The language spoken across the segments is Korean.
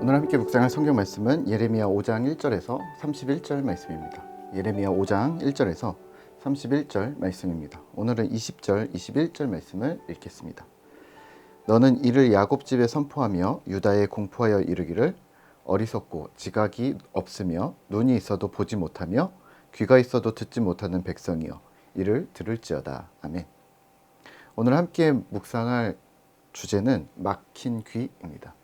오늘 함께 묵상할 성경 말씀은 예레미야 5장 1절에서 31절 말씀입니다. 예레미야 5장 1절에서 31절 말씀입니다. 오늘은 20절, 21절 말씀을 읽겠습니다. 너는 이를 야곱 집에 선포하며 유다에 공포하여 이르기를 어리석고 지각이 없으며 눈이 있어도 보지 못하며 귀가 있어도 듣지 못하는 백성이여 이를 들을지어다. 아멘. 오늘 함께 묵상할 주제는 막힌 귀입니다.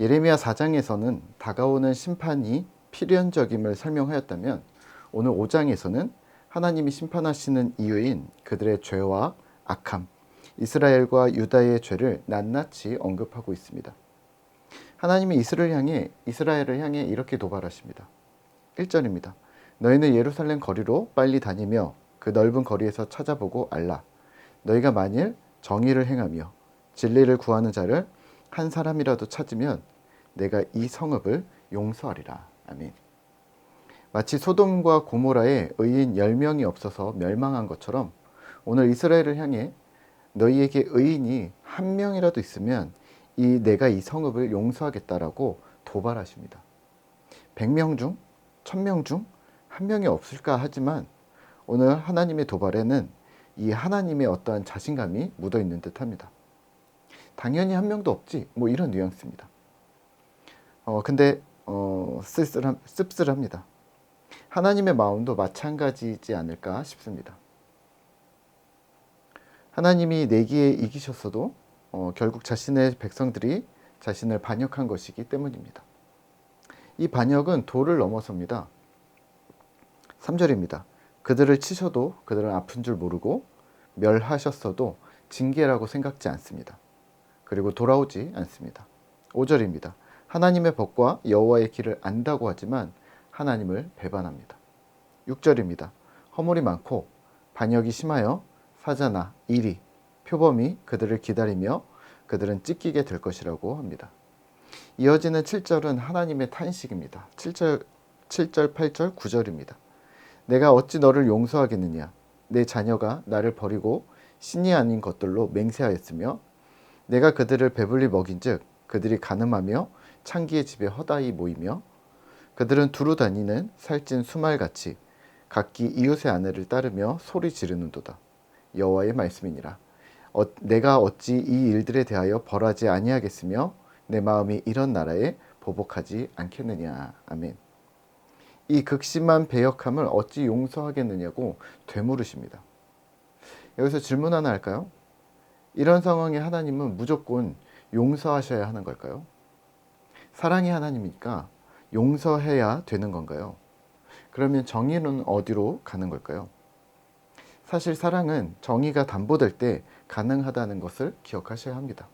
예레미야 4장에서는 다가오는 심판이 필연적임을 설명하였다면 오늘 5장에서는 하나님이 심판하시는 이유인 그들의 죄와 악함, 이스라엘과 유다의 죄를 낱낱이 언급하고 있습니다. 하나님이 이스라엘을 향해 이렇게 도발하십니다. 1절입니다. 너희는 예루살렘 거리로 빨리 다니며 그 넓은 거리에서 찾아보고 알라. 너희가 만일 정의를 행하며 진리를 구하는 자를 한 사람이라도 찾으면 내가 이 성읍을 용서하리라. 아멘. 마치 소돔과 고모라에 의인 10명이 없어서 멸망한 것처럼 오늘 이스라엘을 향해 너희에게 의인이 한 명이라도 있으면 내가 이 성읍을 용서하겠다라고 도발하십니다. 100명 중 1000명 중 한 명이 없을까 하지만 오늘 하나님의 도발에는 이 하나님의 어떠한 자신감이 묻어 있는 듯합니다. 당연히 한 명도 없지 뭐 이런 뉘앙스입니다. 근데 씁쓸합니다. 하나님의 마음도 마찬가지이지 않을까 싶습니다. 하나님이 내기에 이기셨어도 결국 자신의 백성들이 자신을 반역한 것이기 때문입니다. 이 반역은 도를 넘어섭니다. 3절입니다. 그들을 치셔도 그들은 아픈 줄 모르고 멸하셨어도 징계라고 생각지 않습니다. 그리고 돌아오지 않습니다. 5절입니다. 하나님의 법과 여호와의 길을 안다고 하지만 하나님을 배반합니다. 6절입니다. 허물이 많고 반역이 심하여 사자나 이리, 표범이 그들을 기다리며 그들은 찢기게 될 것이라고 합니다. 이어지는 7절은 하나님의 탄식입니다. 7절, 8절, 9절입니다. 내가 어찌 너를 용서하겠느냐. 내 자녀가 나를 버리고 신이 아닌 것들로 맹세하였으며 내가 그들을 배불리 먹인즉 그들이 간음하며 창기의 집에 허다히 모이며 그들은 두루 다니는 살찐 수말같이 각기 이웃의 아내를 따르며 소리 지르는도다. 여호와의 말씀이니라. 내가 어찌 이 일들에 대하여 벌하지 아니하겠으며 내 마음이 이런 나라에 보복하지 않겠느냐. 아멘. 이 극심한 배역함을 어찌 용서하겠느냐고 되물으십니다. 여기서 질문 하나 할까요? 이런 상황에 하나님은 무조건 용서하셔야 하는 걸까요? 사랑이 하나님이니까 용서해야 되는 건가요? 그러면 정의는 어디로 가는 걸까요? 사실 사랑은 정의가 담보될 때 가능하다는 것을 기억하셔야 합니다.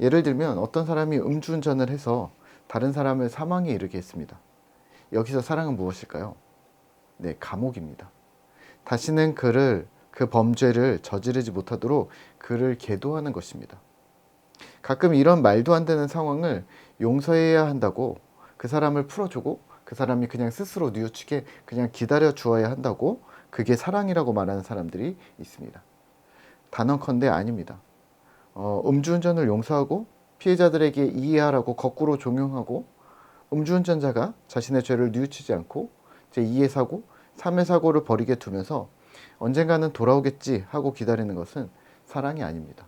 예를 들면 어떤 사람이 음주운전을 해서 다른 사람을 사망에 이르게 했습니다. 여기서 사랑은 무엇일까요? 네, 감옥입니다. 다시는 그 범죄를 저지르지 못하도록 그를 계도하는 것입니다. 가끔 이런 말도 안 되는 상황을 용서해야 한다고 그 사람을 풀어주고 그 사람이 그냥 스스로 뉘우치게 그냥 기다려 주어야 한다고 그게 사랑이라고 말하는 사람들이 있습니다. 단언컨대 아닙니다. 음주운전을 용서하고 피해자들에게 이해하라고 거꾸로 종용하고 음주운전자가 자신의 죄를 뉘우치지 않고 제2의 사고, 3의 사고를 벌이게 두면서 언젠가는 돌아오겠지 하고 기다리는 것은 사랑이 아닙니다.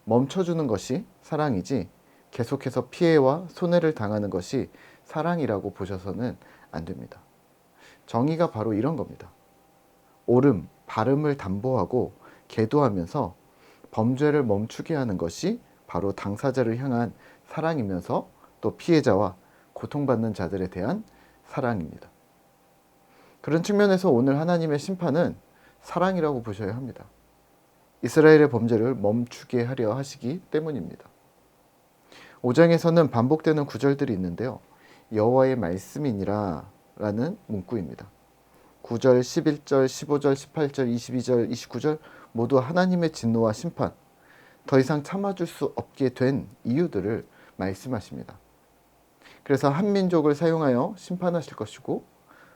멈춰주는 것이 사랑이지 계속해서 피해와 손해를 당하는 것이 사랑이라고 보셔서는 안 됩니다. 정의가 바로 이런 겁니다. 옳음, 바름을 담보하고 계도하면서 범죄를 멈추게 하는 것이 바로 당사자를 향한 사랑이면서 또 피해자와 고통받는 자들에 대한 사랑입니다. 그런 측면에서 오늘 하나님의 심판은 사랑이라고 보셔야 합니다. 이스라엘의 범죄를 멈추게 하려 하시기 때문입니다. 5장에서는 반복되는 구절들이 있는데요. 여호와의 말씀이니라 라는 문구입니다. 9절, 11절, 15절, 18절, 22절, 29절 모두 하나님의 진노와 심판, 더 이상 참아줄 수 없게 된 이유들을 말씀하십니다. 그래서 한 민족을 사용하여 심판하실 것이고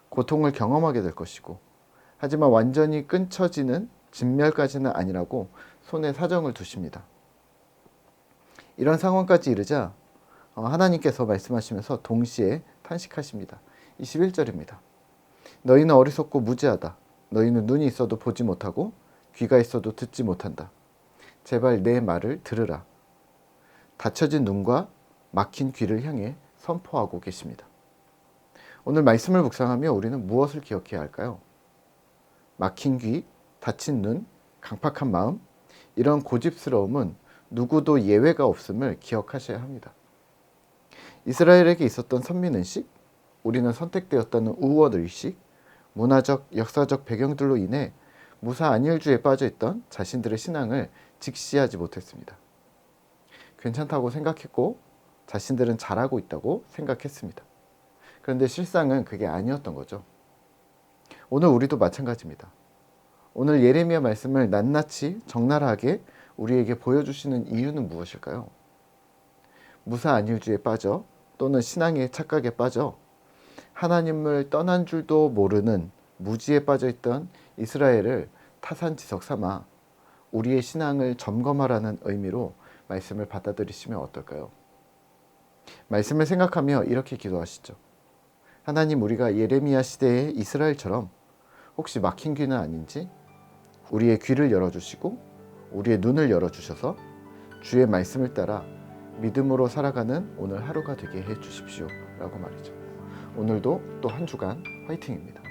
고통을 경험하게 될 것이고 하지만 완전히 끊쳐지는 진멸까지는 아니라고 손에 사정을 두십니다. 이런 상황까지 이르자 하나님께서 말씀하시면서 동시에 탄식하십니다. 21절입니다. 너희는 어리석고 무지하다. 너희는 눈이 있어도 보지 못하고 귀가 있어도 듣지 못한다. 제발 내 말을 들으라. 닫혀진 눈과 막힌 귀를 향해 선포하고 계십니다. 오늘 말씀을 묵상하며 우리는 무엇을 기억해야 할까요? 막힌 귀, 닫힌 눈, 강팍한 마음, 이런 고집스러움은 누구도 예외가 없음을 기억하셔야 합니다. 이스라엘에게 있었던 선민의식, 우리는 선택되었다는 우월의식, 문화적, 역사적 배경들로 인해 무사 안일주의에 빠져있던 자신들의 신앙을 직시하지 못했습니다. 괜찮다고 생각했고 자신들은 잘하고 있다고 생각했습니다. 그런데 실상은 그게 아니었던 거죠. 오늘 우리도 마찬가지입니다. 오늘 예레미야 말씀을 낱낱이 적나라하게 우리에게 보여주시는 이유는 무엇일까요? 무사 안일주의에 빠져 또는 신앙의 착각에 빠져 하나님을 떠난 줄도 모르는 무지에 빠져있던 이스라엘을 타산지석 삼아 우리의 신앙을 점검하라는 의미로 말씀을 받아들이시면 어떨까요? 말씀을 생각하며 이렇게 기도하시죠. 하나님, 우리가 예레미야 시대의 이스라엘처럼 혹시 막힌 귀는 아닌지 우리의 귀를 열어주시고 우리의 눈을 열어주셔서 주의 말씀을 따라 믿음으로 살아가는 오늘 하루가 되게 해주십시오 라고 말이죠. 오늘도 또 한 주간 화이팅입니다.